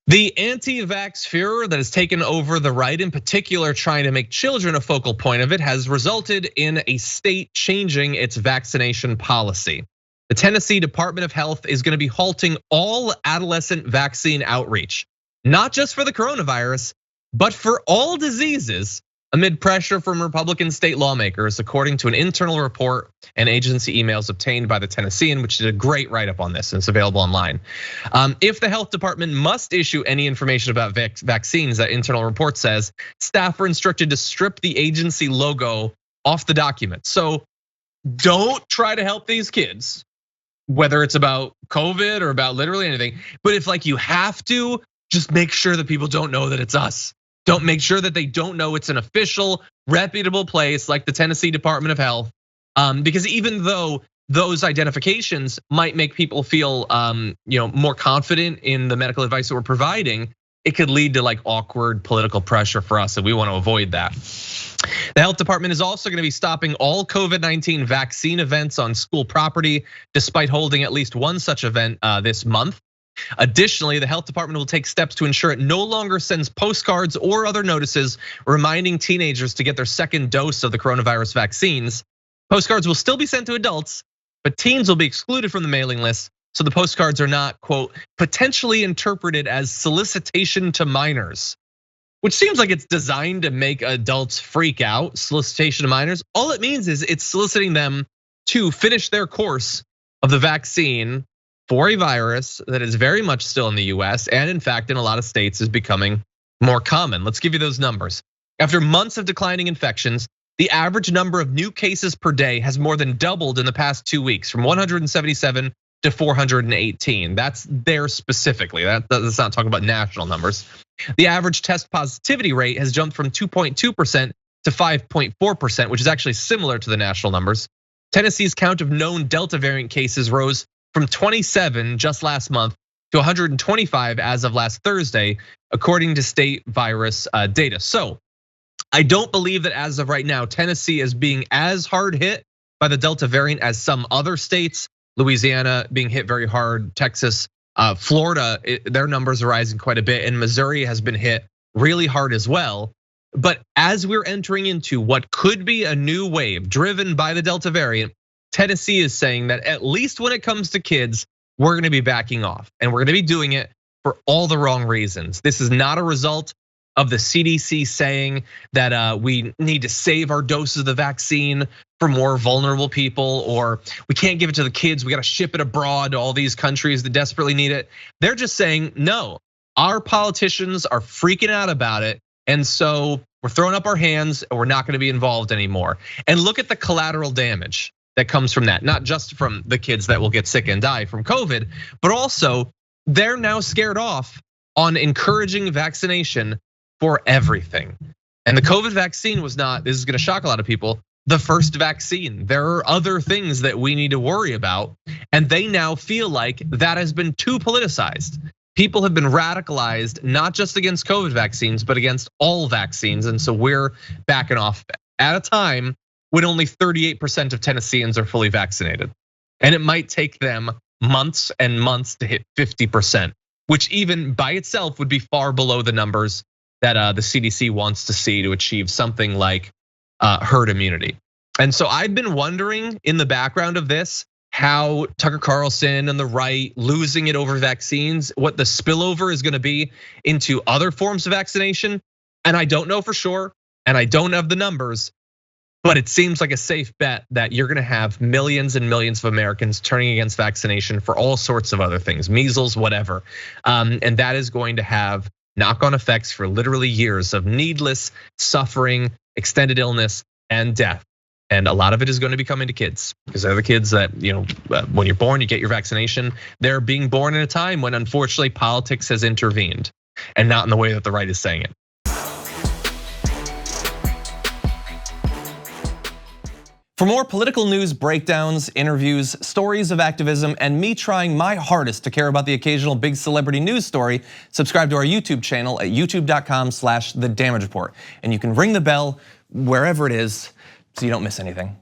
The anti-vax furor that has taken over the right, in particular trying to make children a focal point of it, has resulted in a state changing its vaccination policy. The Tennessee Department of Health is gonna be halting all adolescent vaccine outreach, not just for the coronavirus, but for all diseases, amid pressure from Republican state lawmakers, according to an internal report and agency emails obtained by the Tennessean, which did a great write-up on this, and it's available online. If the health department must issue any information about vaccines, that internal report says, staff are instructed to strip the agency logo off the document. So don't try to help these kids, whether it's about COVID or about literally anything. But if like you have to, just make sure that people don't know that it's us. Don't make sure that they don't know it's an official, reputable place like the Tennessee Department of Health. Because even though those identifications might make people feel more confident in the medical advice that we're providing, it could lead to like awkward political pressure for us, and we want to avoid that. The health department is also going to be stopping all COVID-19 vaccine events on school property, despite holding at least one such event this month. Additionally, the health department will take steps to ensure it no longer sends postcards or other notices reminding teenagers to get their second dose of the coronavirus vaccines. Postcards will still be sent to adults, but teens will be excluded from the mailing list, so the postcards are not, quote, potentially interpreted as solicitation to minors, which seems like it's designed to make adults freak out. Solicitation to minors, all it means is it's soliciting them to finish their course of the vaccine for a virus that is very much still in the US, and in fact, in a lot of states is becoming more common. Let's give you those numbers. After months of declining infections, the average number of new cases per day has more than doubled in the past 2 weeks, from 177 to 418. That's there specifically. That's not talking about national numbers. The average test positivity rate has jumped from 2.2% to 5.4%, which is actually similar to the national numbers. Tennessee's count of known Delta variant cases rose from 27 just last month to 125 as of last Thursday, according to state virus data. So I don't believe that as of right now, Tennessee is being as hard hit by the Delta variant as some other states. Louisiana being hit very hard, Texas, Florida, their numbers are rising quite a bit, and Missouri has been hit really hard as well. But as we're entering into what could be a new wave driven by the Delta variant, Tennessee is saying that at least when it comes to kids, we're gonna be backing off, and we're gonna be doing it for all the wrong reasons. This is not a result of the CDC saying that we need to save our doses of the vaccine for more vulnerable people, or we can't give it to the kids, we gotta ship it abroad to all these countries that desperately need it. They're just saying, no, our politicians are freaking out about it, and so we're throwing up our hands and we're not gonna be involved anymore. And look at the collateral damage that comes from that, not just from the kids that will get sick and die from COVID, but also they're now scared off on encouraging vaccination for everything. And the COVID vaccine was not, this is gonna shock a lot of people, the first vaccine. There are other things that we need to worry about, and they now feel like that has been too politicized. People have been radicalized, not just against COVID vaccines, but against all vaccines. And so we're backing off at a time when only 38% of Tennesseans are fully vaccinated. And it might take them months and months to hit 50%, which even by itself would be far below the numbers that the CDC wants to see to achieve something like herd immunity. And so I've been wondering in the background of this, how Tucker Carlson and the right losing it over vaccines, what the spillover is gonna be into other forms of vaccination. And I don't know for sure, and I don't have the numbers, but it seems like a safe bet that you're gonna have millions and millions of Americans turning against vaccination for all sorts of other things, measles, whatever. And that is going to have knock-on effects for literally years of needless suffering, extended illness, and death. And a lot of it is going to be coming to kids, because they're the kids that, when you're born, you get your vaccination. They're being born in a time when unfortunately politics has intervened, and not in the way that the right is saying it. For more political news breakdowns, interviews, stories of activism, and me trying my hardest to care about the occasional big celebrity news story, subscribe to our YouTube channel at youtube.com/thedamagereport. And you can ring the bell wherever it is so you don't miss anything.